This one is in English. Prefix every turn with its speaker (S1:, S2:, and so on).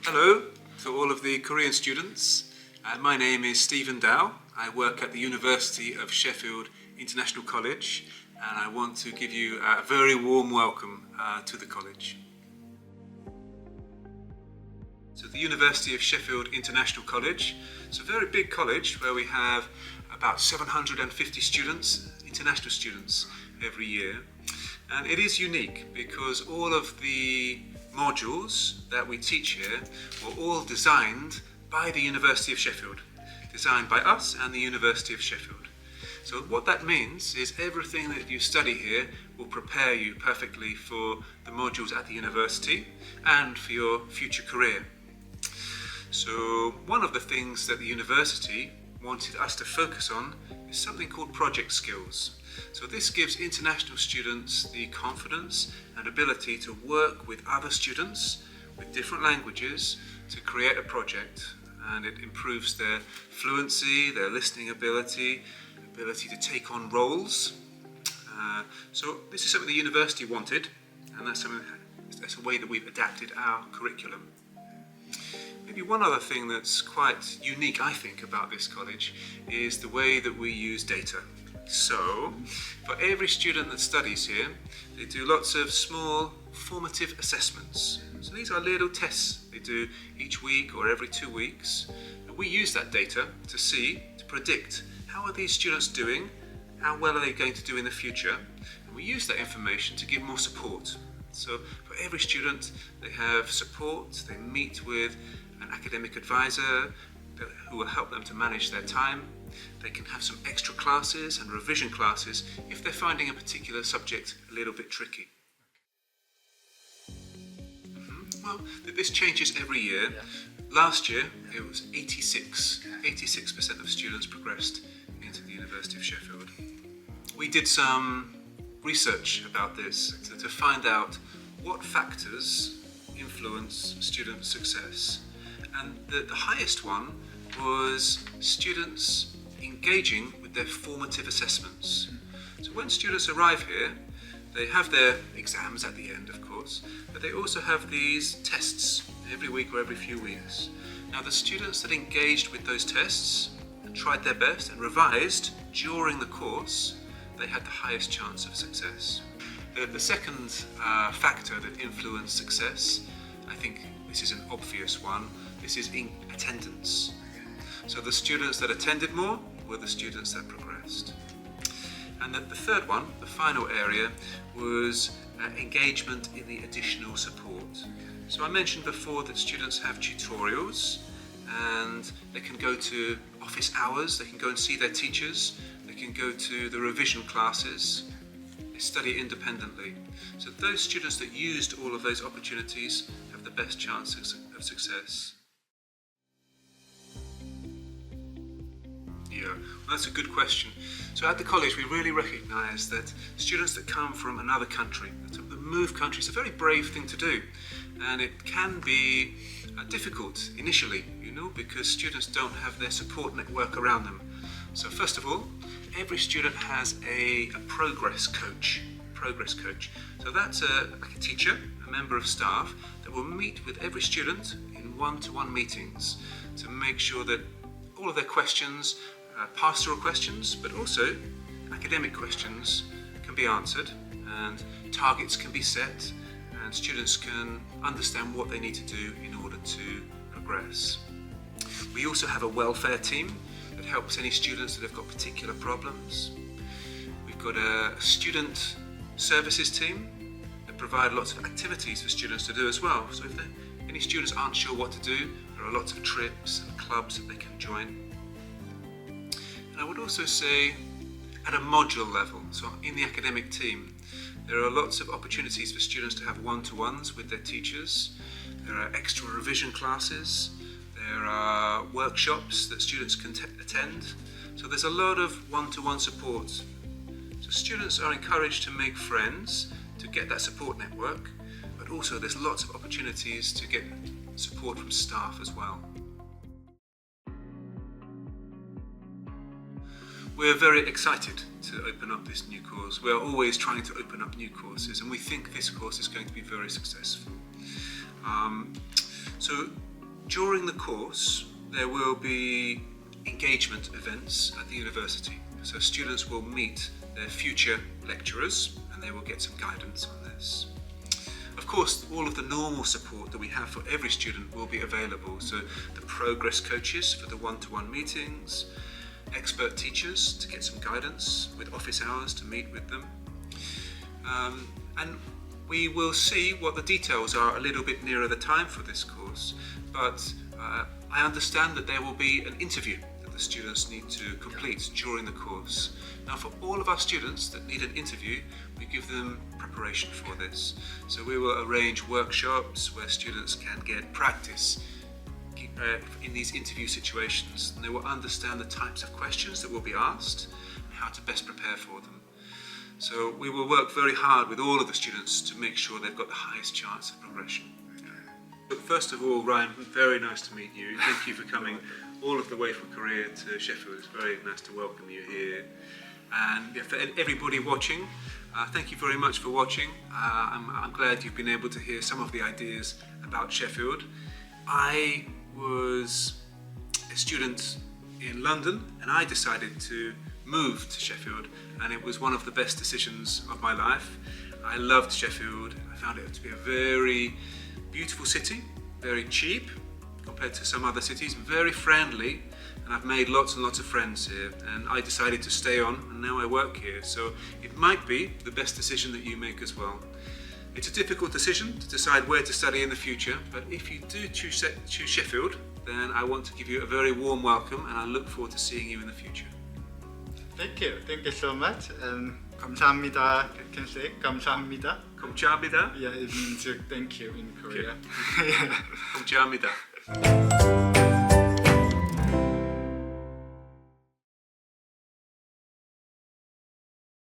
S1: Hello to all of the Korean students. My name is Stephen Dow. I work at the University of Sheffield International College, and I want to give you a very warm welcome to the college. So the University of Sheffield International College, it's a very big college where we have about 750 students, international students, every year. And it is unique because all of the modules that we teach here were all designed by the University of Sheffield, designed by us and the University of Sheffield. So what that means is everything that you study here will prepare you perfectly for the modules at the university and for your future career. So one of the things that the university wanted us to focus on is something called project skills. So this gives international students the confidence and ability to work with other students with different languages to create a project, and it improves their fluency, their listening ability to take on roles. So this is something the university wanted, and that's a way that we've adapted our curriculum. Maybe one other thing that's quite unique, I think, about this college is the way that we use data. So, for every student that studies here, they do lots of small formative assessments. So these are little tests they do each week or every 2 weeks. And we use that data to predict how are these students doing, how well are they going to do in the future. And we use that information to give more support. So for every student, they have support, they meet with an academic advisor who will help them to manage their time. They can have some extra classes and revision classes if they're finding a particular subject a little bit tricky. Well, this changes every year. Last year it was 86% of students progressed into the University of Sheffield. We did some research about this to find out what factors influence student success. And the highest one was students engaging with their formative assessments. So when students arrive here, they have their exams at the end, of course, but they also have these tests every week or every few weeks. Now the students that engaged with those tests and tried their best and revised during the course, they had the highest chance of success. The second factor that influenced success, I think this is an obvious one, this is in attendance. So the students that attended more were the students that progressed. And the third one, the final area, was engagement in the additional support. So I mentioned before that students have tutorials and they can go to office hours, they can go and see their teachers, they can go to the revision classes, they study independently. So those students that used all of those opportunities have the best chances of success. Yeah, well, that's a good question. So at the college we really recognise that students that come from another country, that move countries, is a very brave thing to do, and it can be difficult initially, because students don't have their support network around them. So first of all, every student has a progress coach. So that's like a teacher, a member of staff that will meet with every student in one-to-one meetings to make sure that all of their questions, pastoral questions, but also academic questions, can be answered, and targets can be set, and students can understand what they need to do in order to progress. We also have a welfare team that helps any students that have got particular problems. We've got a student services team that provide lots of activities for students to do as well. So if any students aren't sure what to do, there are lots of trips and clubs that they can join. And I would also say at a module level, so in the academic team, there are lots of opportunities for students to have one-to-ones with their teachers. There are extra revision classes. There are workshops that students can attend. So there's a lot of one-to-one support. So students are encouraged to make friends, to get that support network, but also there's lots of opportunities to get support from staff as well. We're very excited to open up this new course. We're always trying to open up new courses, and we think this course is going to be very successful. So during the course there will be engagement events at the university. So students will meet their future lecturers and they will get some guidance on this. Of course, all of the normal support that we have for every student will be available. So the progress coaches for the one-to-one meetings, expert teachers to get some guidance with office hours to meet with them. And we will see what the details are a little bit nearer the time for this course. But I understand that there will be an interview that the students need to complete during the course. Now, for all of our students that need an interview, we give them preparation for this. So we will arrange workshops where students can get practice in these interview situations, and they will understand the types of questions that will be asked and how to best prepare for them. So we will work very hard with all of the students to make sure they've got the highest chance of progression. But first of all, Ryan, very nice to meet you. Thank you for coming all of the way from Korea to Sheffield. It's very nice to welcome you here. And for everybody watching, thank you very much for watching. I'm glad you've been able to hear some of the ideas about Sheffield. I was a student in London and I decided to move to Sheffield, and it was one of the best decisions of my life. I loved Sheffield. I found it to be a very beautiful city, very cheap compared to some other cities, very friendly, and I've made lots and lots of friends here, and I decided to stay on and now I work here. So it might be the best decision that you make as well. It's a difficult decision to decide where to study in the future, but if you do choose Sheffield, then I want to give you a very warm welcome and I look forward to seeing you in the future.
S2: Thank you so much. 감사합니다. Can say 감사합니다.
S1: 감사합니다.
S2: Yeah, it means thank you in Korea.
S1: 감사합니다.